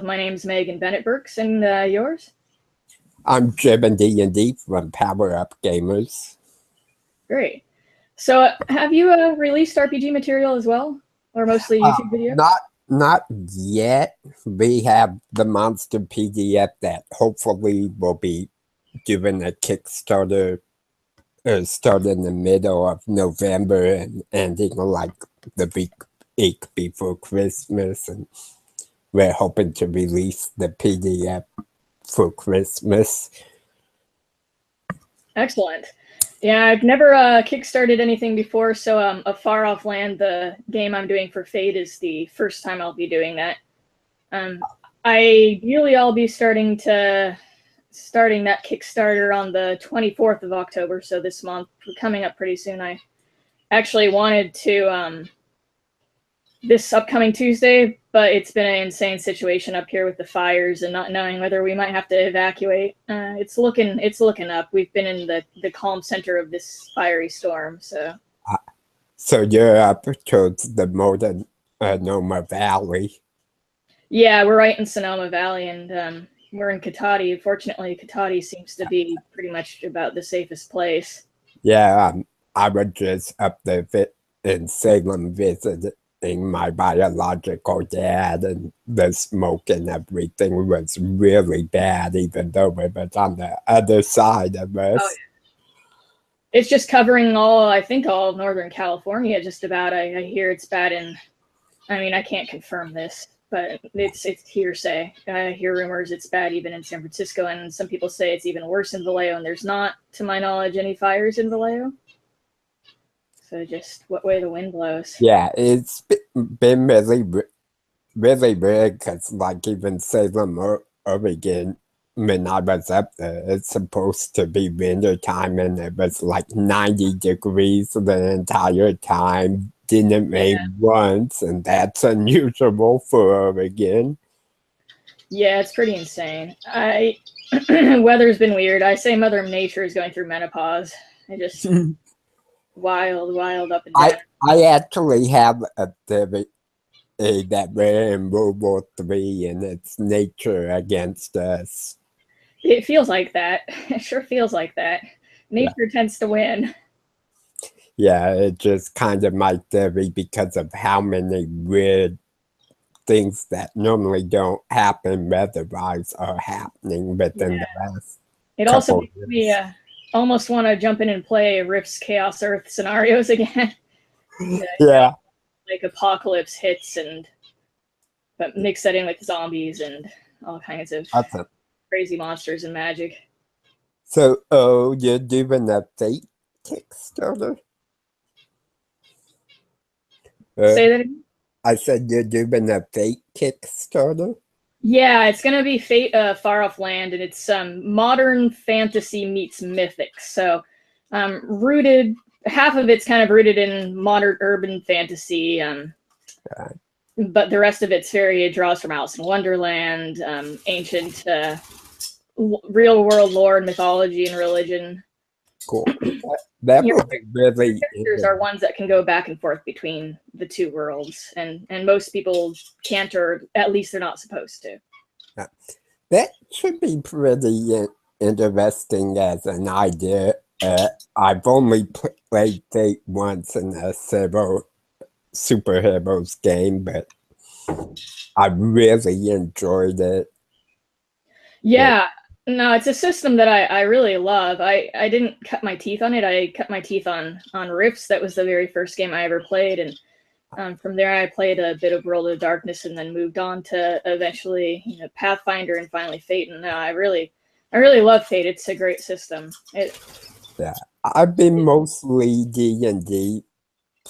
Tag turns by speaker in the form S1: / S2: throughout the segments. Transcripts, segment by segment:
S1: My name's Megan Bennett-Burks, and yours?
S2: I'm Jarin D&D from Power Up Gamers.
S1: Great. So have you released RPG material as well? Or mostly YouTube videos?
S2: Not yet. We have the monster PDF that hopefully will be doing a Kickstarter start in the middle of November and ending like the week before Christmas. And we're hoping to release the PDF for Christmas.
S1: Excellent. Yeah, I've never kickstarted anything before, so A Far Off Land, the game I'm doing for Fate, is the first time I'll be doing that. Ideally, I'll be starting that Kickstarter on the 24th of October, so this month, coming up pretty soon. I actually wanted to this upcoming Tuesday, but it's been an insane situation up here with the fires and not knowing whether we might have to evacuate. It's looking up. We've been in the calm center of this fiery storm, so.
S2: So you're up towards the modern Sonoma Valley.
S1: Yeah, we're right in Sonoma Valley, and we're in Cotati. Fortunately, Cotati seems to be pretty much about the safest place.
S2: Yeah, I was just up there in Salem visiting my biological dad, and the smoke and everything was really bad, even though it was on the other side of us. Oh, yeah.
S1: It's just covering I think all of Northern California, just about. I hear it's bad I mean, I can't confirm this, but it's hearsay. I hear rumors it's bad even in San Francisco, and some people say it's even worse in Vallejo, and there's not, to my knowledge, any fires in Vallejo. So just what way the wind blows.
S2: Yeah, it's been really weird, because like even Salem, Oregon, when I was up there, it's supposed to be winter time, and it was like 90 degrees the entire time. Didn't rain once, and that's unusual for Oregon.
S1: Yeah, it's pretty insane. Weather's been weird. I say Mother Nature is going through menopause. I just wild up and down.
S2: I actually have a theory that we're in World War III and it's nature against us.
S1: It feels like that. It sure feels like that. Nature tends to win.
S2: Yeah, it just kind of my theory because of how many weird things that normally don't happen weather-wise are happening within the last
S1: It also makes me almost want to jump in and play Rift's Chaos Earth scenarios again.
S2: Yeah.
S1: Like apocalypse hits, but mix that in with zombies and all kinds of crazy monsters and magic.
S2: So, you're doing a Fate Kickstarter?
S1: Say that again?
S2: I said you're doing a Fate Kickstarter?
S1: Yeah, it's going to be Fate Far Off Land, and it's modern fantasy meets mythic. So half of it's kind of rooted in modern urban fantasy, but the rest of it draws from Alice in Wonderland, ancient real world lore and mythology and religion.
S2: Cool. That would be really
S1: characters are ones that can go back and forth between the two worlds, and most people can't, or at least they're not supposed to.
S2: That should be pretty interesting as an idea. I've only played Fate once in a superheroes game, but I really enjoyed it.
S1: Yeah. No, it's a system that I really love. I didn't cut my teeth on it. I cut my teeth on Rifts. That was the very first game I ever played, and from there I played a bit of World of Darkness, and then moved on to eventually Pathfinder, and finally Fate. And I really love Fate. It's a great system.
S2: Yeah, I've been mostly D&D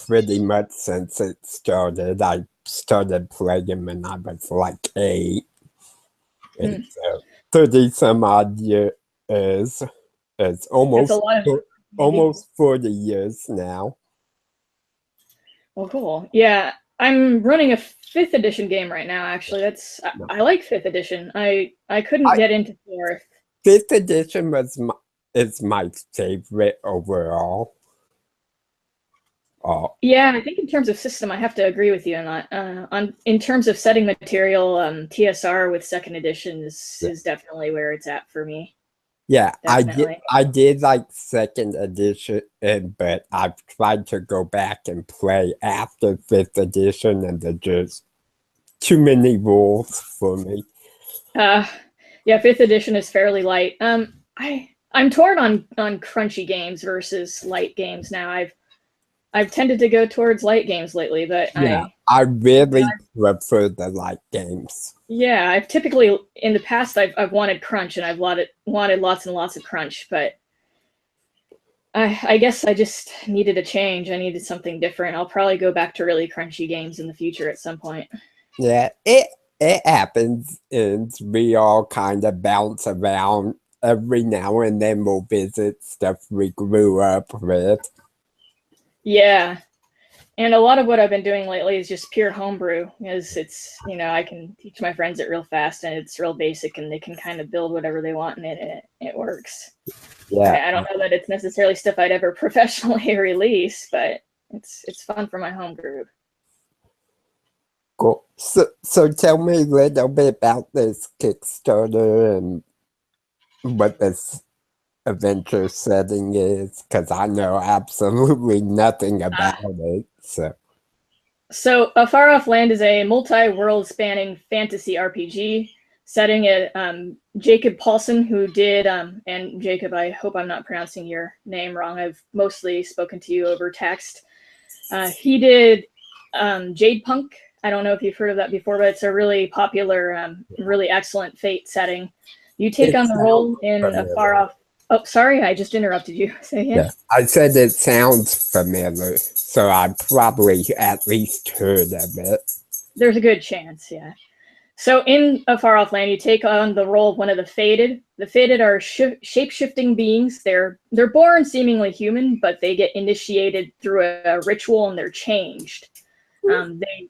S2: pretty much since it started. I started playing when I was like 8. And 30 some odd years. It's almost 40 years now.
S1: Well, cool. Yeah, I'm running a 5th edition game right now. Actually, I like 5th edition. I couldn't get into 4th.
S2: 5th edition is my favorite overall.
S1: Yeah, I think in terms of system, I have to agree with you on that. In terms of setting material, TSR with second edition is definitely where it's at for me.
S2: Yeah,
S1: Definitely.
S2: I did like second edition, but I've tried to go back and play after fifth edition, and there's just too many rules for me.
S1: Yeah, fifth edition is fairly light. I'm torn on crunchy games versus light games now. I've tended to go towards light games lately, but
S2: Yeah, I really prefer the light games.
S1: Yeah, I've typically in the past I've wanted crunch, and I've wanted lots and lots of crunch, but I guess I just needed a change. I needed something different. I'll probably go back to really crunchy games in the future at some point.
S2: Yeah, it happens, and we all kind of bounce around. Every now and then we'll visit stuff we grew up with.
S1: Yeah. And a lot of what I've been doing lately is just pure homebrew, because it's, I can teach my friends it real fast, and it's real basic, and they can kind of build whatever they want, and it works.
S2: Yeah.
S1: I don't know that it's necessarily stuff I'd ever professionally release, but it's fun for my home group.
S2: Cool. So tell me a little bit about this Kickstarter and what this adventure setting is, because I know absolutely nothing about it.
S1: So A Far Off Land is a multi-world spanning fantasy RPG setting it. Jacob Paulson, who did, and Jacob, I hope I'm not pronouncing your name wrong. I've mostly spoken to you over text. He did Jade Punk. I don't know if you've heard of that before, but it's a really popular, really excellent Fate setting. You take on the role in A Far Off. Oh, sorry, I just interrupted you. Say again.
S2: Yeah, I said it sounds familiar, so I probably at least heard of it.
S1: There's a good chance, yeah. So in A Far Off Land, you take on the role of one of the Fated. The Fated are shape-shifting beings. They're born seemingly human, but they get initiated through a ritual, and they're changed. They,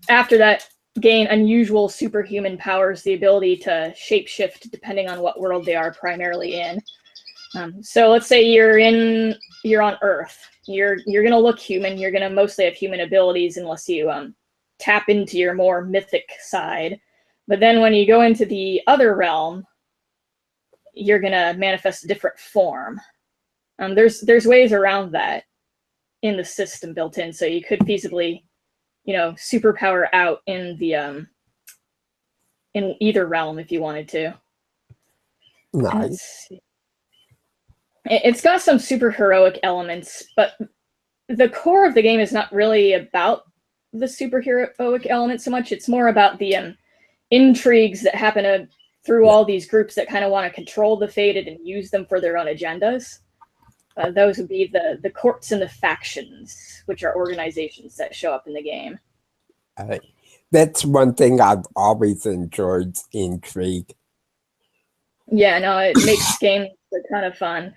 S1: after that, gain unusual superhuman powers, the ability to shapeshift depending on what world they are primarily in. So let's say you're on Earth. You're gonna look human. You're gonna mostly have human abilities unless you tap into your more mythic side. But then when you go into the other realm, you're gonna manifest a different form. There's ways around that in the system built in, so you could feasibly, superpower out in the in either realm if you wanted to.
S2: Nice.
S1: It's got some super heroic elements, but the core of the game is not really about the superheroic element so much. It's more about the intrigues that happen through all these groups that kind of want to control the Fated and use them for their own agendas. Those would be the courts and the factions, which are organizations that show up in the game.
S2: That's one thing I've always enjoyed, intrigue.
S1: Yeah, no, it makes games a ton of fun.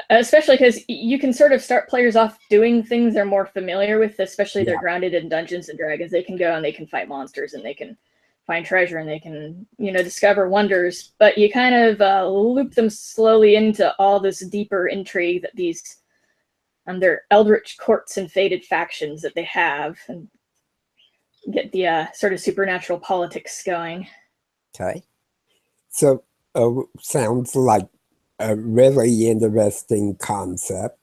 S1: Especially because you can sort of start players off doing things they're more familiar with, especially they're grounded in Dungeons and Dragons. They can go and they can fight monsters, and they can find treasure, and they can, discover wonders. But you kind of loop them slowly into all this deeper intrigue that these their eldritch courts and Fated factions that they have, and get the sort of supernatural politics going.
S2: Okay. So sounds like a really interesting concept.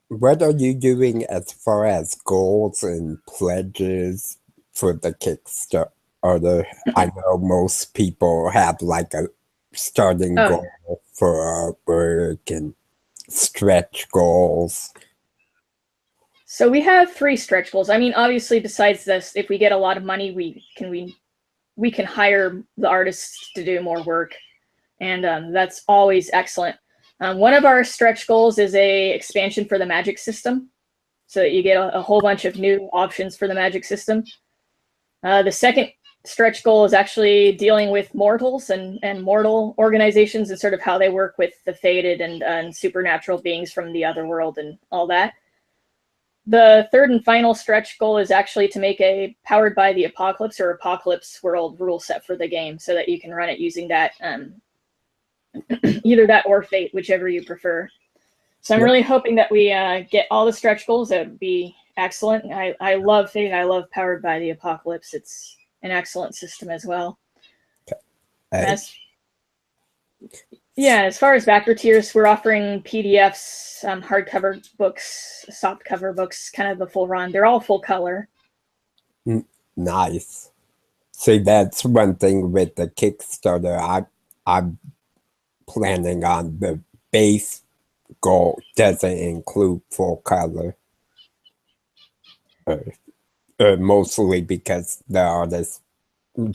S2: What are you doing as far as goals and pledges for the Kickstarter? I know most people have like a starting goal for work and stretch goals.
S1: So we have 3 stretch goals. I mean, obviously, besides this, if we get a lot of money, we can hire the artists to do more work, and that's always excellent. One of our stretch goals is a expansion for the magic system, so that you get a whole bunch of new options for the magic system. The second stretch goal is actually dealing with mortals and mortal organizations, and sort of how they work with the Fated and supernatural beings from the other world and all that. The third and final stretch goal is actually to make a Powered by the Apocalypse or Apocalypse World rule set for the game, so that you can run it using that either that or Fate, whichever you prefer. So I'm really hoping that we get all the stretch goals. That would be excellent. I love Fate. I love Powered by the Apocalypse. It's an excellent system as well. As far as backer tiers, we're offering PDFs, hardcover books, softcover books, kind of the full run. They're all full color.
S2: Nice. See, that's one thing with the Kickstarter. I'm planning on the base goal doesn't include full color. Mostly because the artists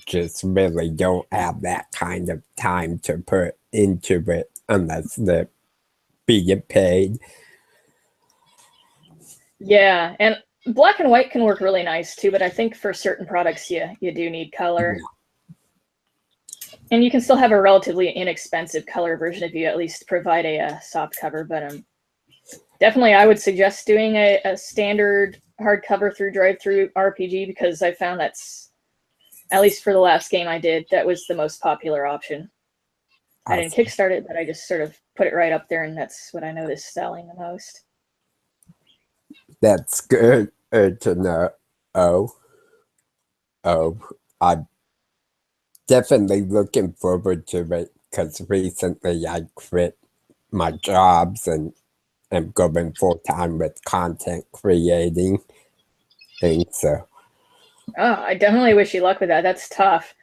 S2: just really don't have that kind of time to put into it unless they're being paid.
S1: Yeah, and black and white can work really nice too, but I think for certain products, you do need color. Yeah. And you can still have a relatively inexpensive color version if you at least provide a soft cover. But definitely, I would suggest doing a standard hardcover through drive-through RPG, because I found that's, at least for the last game I did, that was the most popular option. I didn't kickstart it, but I just sort of put it right up there, and that's what I noticed selling the most.
S2: That's good to know. I'm definitely looking forward to it, because recently I quit my jobs and am going full-time with content creating. And so.
S1: Oh, I definitely wish you luck with that. That's tough.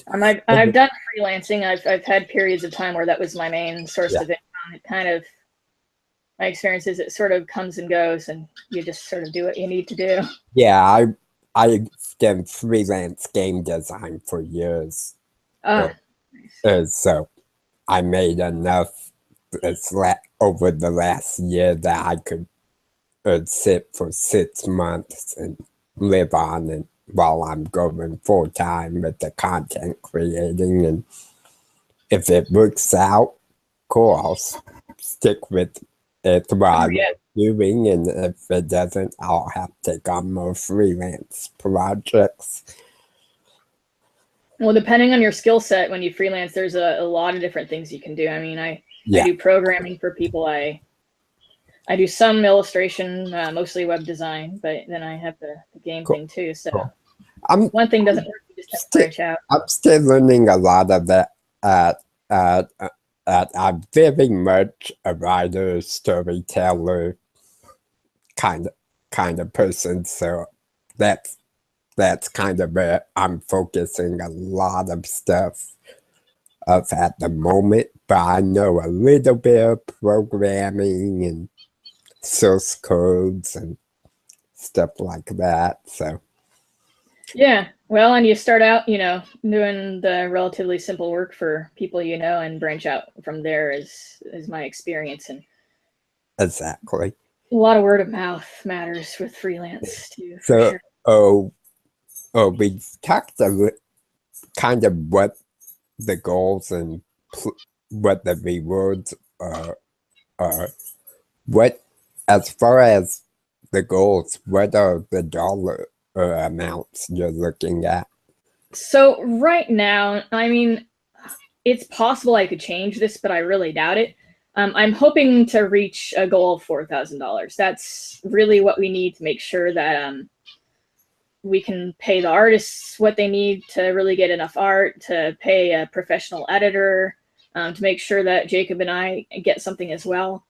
S1: I've done freelancing. I've had periods of time where that was my main source of income. It kind of, my experience is it sort of comes and goes, and you just sort of do what you need to do.
S2: Yeah, I've done freelance game design for years. So I made enough over the last year that I could sit for 6 months and live on it while I'm going full time with the content creating. And if it works out, cool, I'll stick with it while I'm doing. And if it doesn't, I'll have to take on more freelance projects.
S1: Well, depending on your skill set, when you freelance, there's a lot of different things you can do. I mean, I do programming for people. I do some illustration, mostly web design, but then I have the game thing too. So one thing doesn't work, you just have to branch out.
S2: I'm still learning a lot of that. I'm very much a writer, storyteller kind of person. So that's kind of where I'm focusing a lot of stuff of at the moment. But I know a little bit of programming and source codes and stuff like that. So
S1: yeah, well, and you start out, doing the relatively simple work for people, and branch out from there is my experience. And
S2: exactly,
S1: a lot of word of mouth matters with freelance too.
S2: So we talked kind of what the goals and what the rewards are. What, as far as the goals, what are the dollar amounts you're looking at?
S1: So right now, I mean, it's possible I could change this, but I really doubt it. I'm hoping to reach a goal of $4,000. That's really what we need to make sure that we can pay the artists what they need to really get enough art, to pay a professional editor, to make sure that Jacob and I get something as well.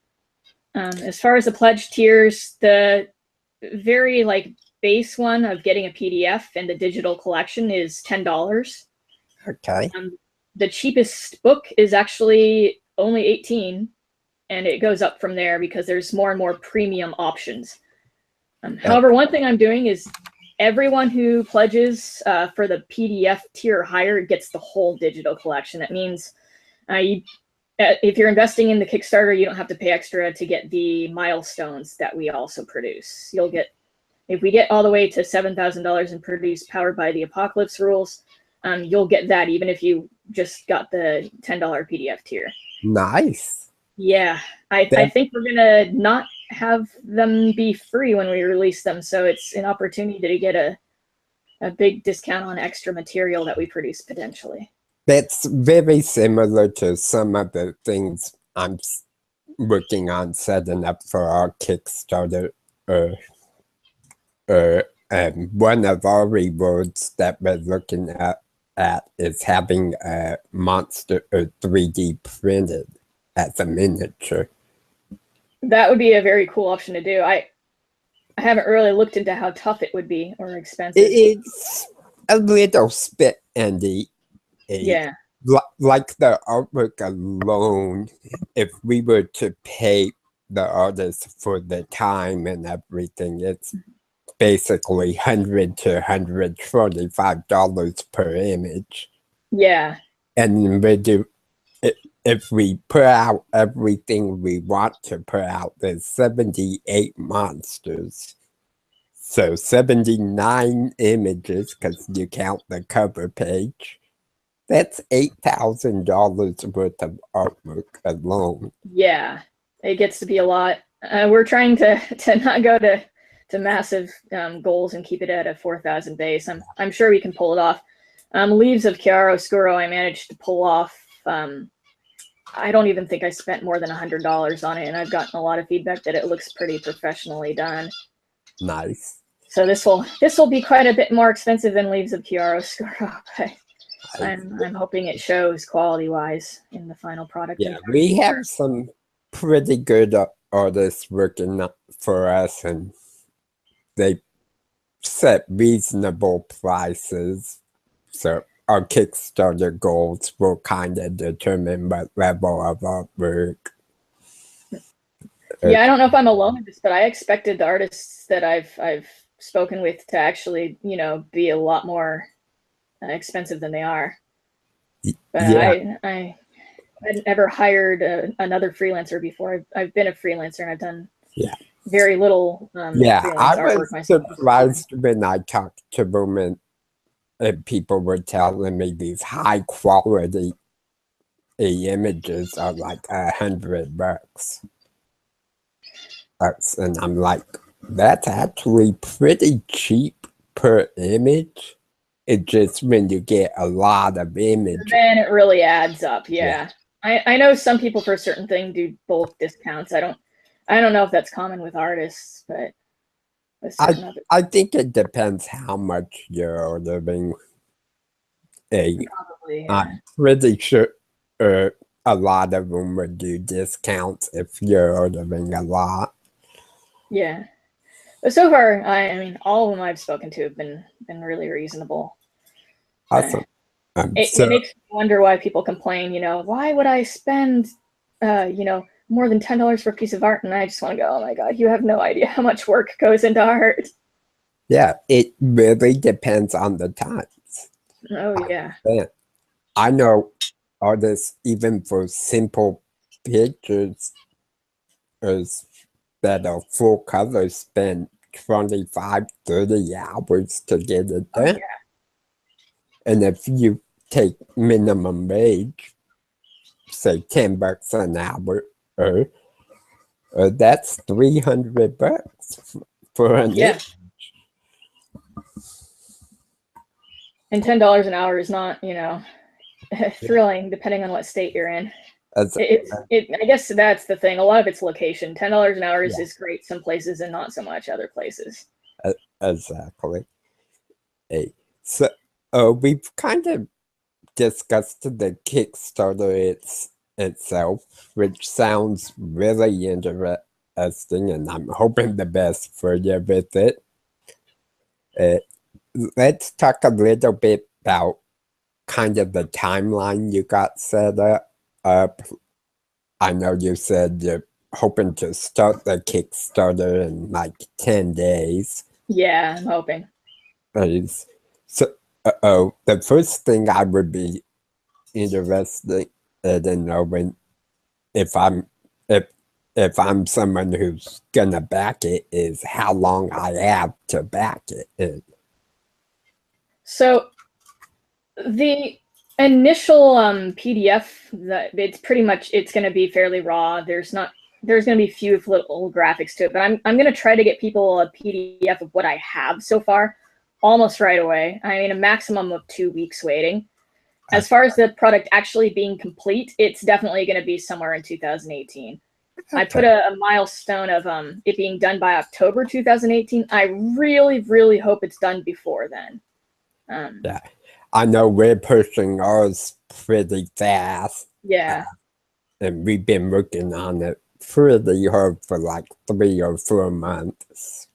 S1: As far as the pledge tiers, the very base one of getting a PDF and the digital collection is $10.
S2: Okay.
S1: The cheapest book is actually only $18, and it goes up from there because there's more and more premium options. However, one thing I'm doing is everyone who pledges for the PDF tier higher gets the whole digital collection. That means if you're investing in the Kickstarter, you don't have to pay extra to get the milestones that we also produce. You'll get, if we get all the way to $7,000 and produce Powered by the Apocalypse rules, you'll get that even if you just got the $10 PDF tier.
S2: Nice.
S1: Yeah, I think we're gonna not have them be free when we release them, so it's an opportunity to get a big discount on extra material that we produce potentially.
S2: That's very similar to some of the things I'm working on setting up for our Kickstarter. And one of our rewards that we're looking at is having a monster 3D printed as a miniature.
S1: That would be a very cool option to do. I haven't really looked into how tough it would be or expensive.
S2: It's a little spit endy.
S1: Yeah.
S2: Like the artwork alone, if we were to pay the artist for the time and everything, it's basically $100 to $145 per image.
S1: Yeah.
S2: And if we put out everything we want to put out, there's 78 monsters. So 79 images, because you count the cover page. That's $8,000 worth of artwork alone.
S1: Yeah, it gets to be a lot. We're trying to not go to massive goals and keep it at a 4,000 base. I'm sure we can pull it off. Leaves of Chiaroscuro I managed to pull off. I don't even think I spent more than $100 on it, and I've gotten a lot of feedback that it looks pretty professionally done.
S2: Nice.
S1: So this will be quite a bit more expensive than Leaves of Chiaroscuro, but I'm hoping it shows quality-wise in the final product.
S2: Yeah, we have some pretty good artists working for us, and they set reasonable prices. So our Kickstarter goals will kind of determine what level of artwork.
S1: Yeah, I don't know if I'm alone in this, but I expected the artists that I've spoken with to actually, be a lot more expensive than they are. But yeah. I had never hired another freelancer before. I've been a freelancer and I've done very little.
S2: I was surprised when I talked to them and people were telling me these high quality images are like $100. And I'm like, that's actually pretty cheap per image. It just when you get a lot of images,
S1: then it really adds up. Yeah. I know some people for a certain thing do bulk discounts. I don't know if that's common with artists, but
S2: I think it depends how much you're ordering.
S1: Probably, yeah.
S2: I'm pretty sure a lot of them would do discounts if you're ordering a lot.
S1: Yeah. But so far, I mean, all of them I've spoken to have been really reasonable.
S2: Awesome.
S1: It makes me wonder why people complain, why would I spend, more than $10 for a piece of art? And I just want to go, oh my God, you have no idea how much work goes into art.
S2: Yeah, it really depends on the times.
S1: Oh, yeah.
S2: I know artists, even for simple pictures that are full color, spend 25-30 hours to get it done.
S1: Oh, yeah.
S2: And if you take minimum wage, say $10 an hour, that's $300 for an image.
S1: And $10 an hour is not, thrilling depending on what state you're in. I guess that's the thing. A lot of it's location. $10 an hour is great some places and not so much other places.
S2: Exactly. So we've kind of discussed the Kickstarter itself, which sounds really interesting, and I'm hoping the best for you with it. Let's talk a little bit about kind of the timeline you got set up. I know you said you're hoping to start the Kickstarter in like 10 days.
S1: Yeah, I'm hoping.
S2: So, the first thing I would be interested in knowing if I'm someone who's gonna back it is how long I have to back it in.
S1: So the initial PDF, it's pretty much, it's going to be fairly raw. There's going to be few little graphics to it, but I'm going to try to get people a PDF of what I have so far almost right away. I mean, a maximum of 2 weeks waiting. as far as the product actually being complete, it's definitely going to be somewhere in 2018. Okay. I put a milestone of it being done by October 2018. I really, really hope it's done before then.
S2: Yeah, I know we're pushing ours pretty fast.
S1: Yeah.
S2: And we've been working on it pretty hard for like 3 or 4 months.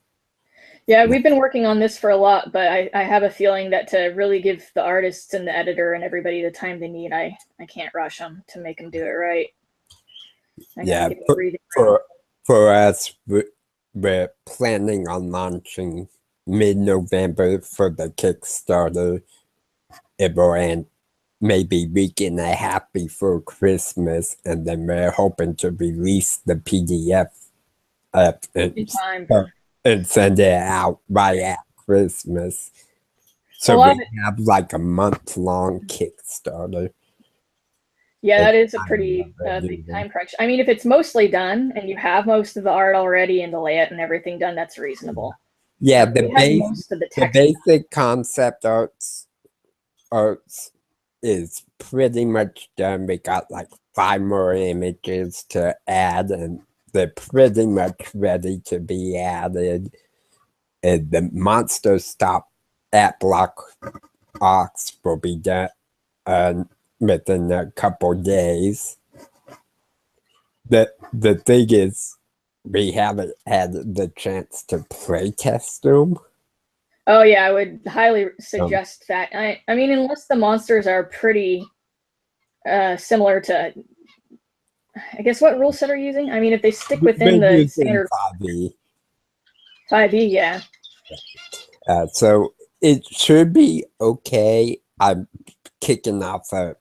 S1: Yeah, we've been working on this for a lot, but I have a feeling that to really give the artists and the editor and everybody the time they need, I can't rush them to make them do it right.
S2: Yeah, for us, we're planning on launching mid-November for the Kickstarter. It will end maybe week and a half before Christmas, and then we're hoping to release the PDF and send it out right at Christmas. So we have like a month-long Kickstarter.
S1: Yeah, that is a pretty big time crunch. I mean, if it's mostly done and you have most of the art already and the layout and everything done, that's reasonable.
S2: Yeah, the basic concept arts is pretty much done. We got like 5 more images to add, and they're pretty much ready to be added. And the monster stop at Block Ox will be done within a couple days. The thing is, we haven't had the chance to play test them.
S1: Oh yeah, I would highly suggest that. I mean, unless the monsters are pretty similar to, I guess, what rule set are you using? I mean, if they stick within the standard 5e. 5e, yeah.
S2: So it should be okay. I'm kicking off a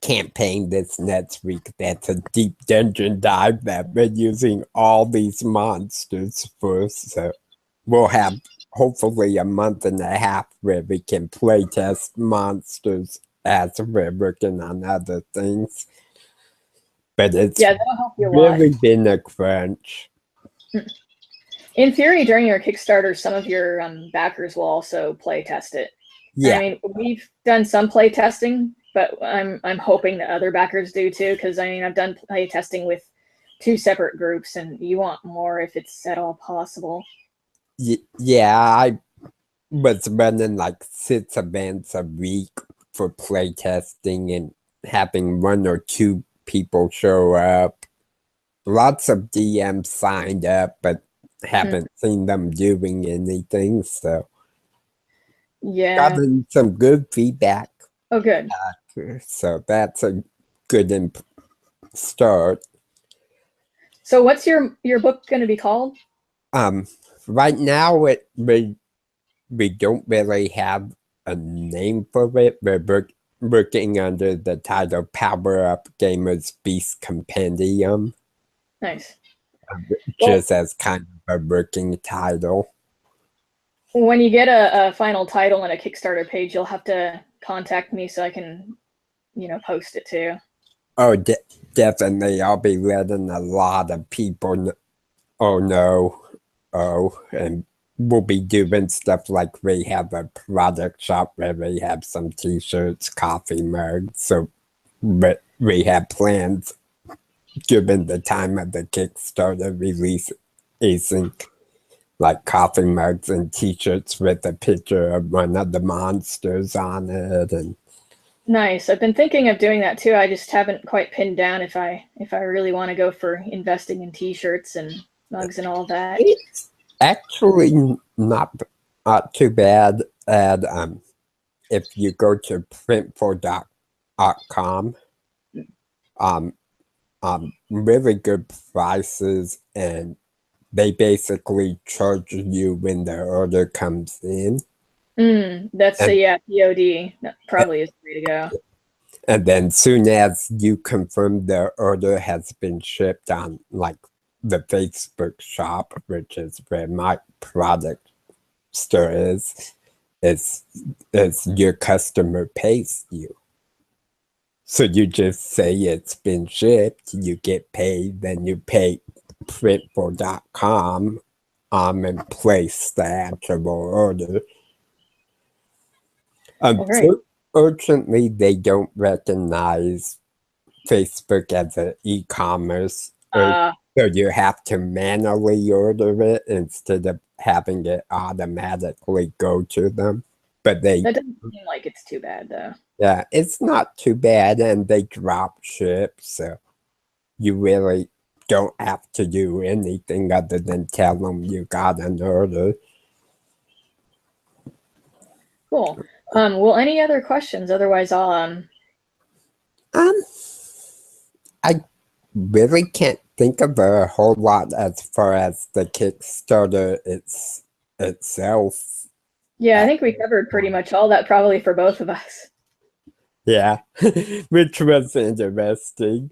S2: campaign this next week that's a deep dungeon dive that we're using all these monsters for. So we'll have hopefully a month and a half where we can play test monsters as we're working on other things. But it's
S1: that'll help you
S2: really been a crunch.
S1: In theory, during your Kickstarter, some of your backers will also play test it. Yeah. I mean, we've done some play testing, but I'm hoping that other backers do too, because I mean, I've done play testing with 2 separate groups, and you want more if it's at all possible.
S2: Yeah, I was running like 6 events a week for play testing and having 1 or 2 people show up. Lots of DMs signed up, but haven't seen them doing anything. So
S1: yeah,
S2: gotten some good feedback.
S1: Oh, good.
S2: So that's a good start.
S1: So what's your book going to be called?
S2: Right now, we don't really have a name for it. We're working under the title Power Up Gamers Beast Compendium.
S1: Nice.
S2: Just as kind of a working title.
S1: When you get a final title and a Kickstarter page, you'll have to contact me so I can, post it too.
S2: Oh, definitely. I'll be letting a lot of people know. And we'll be doing stuff like we have a product shop where we have some t-shirts, coffee mugs. So we have plans given the time of the Kickstarter release, like coffee mugs and t-shirts with a picture of one of the monsters on it. And
S1: nice. I've been thinking of doing that too. I just haven't quite pinned down if I really want to go for investing in t-shirts and mugs and all that.
S2: It's actually not too bad. And if you go to printful.com, really good prices, and they basically charge you when the order comes in.
S1: That's POD. That probably is the way to go.
S2: And then soon as you confirm the order has been shipped on like the Facebook shop, which is where my product store is your customer pays you. So you just say it's been shipped, you get paid, then you pay printful.com and place the actual order. Urgently, they don't recognize Facebook as an e-commerce, so you have to manually order it instead of having it automatically go to them. But
S1: that doesn't seem like it's too bad, though.
S2: yeah, it's not too bad, and they drop ship, so you really don't have to do anything other than tell them you got an order.
S1: Cool. Well, any other questions? Otherwise, I'll
S2: I really can't think of a whole lot as far as the Kickstarter itself.
S1: Yeah, I think we covered pretty much all that, probably for both of us.
S2: Yeah, which was interesting.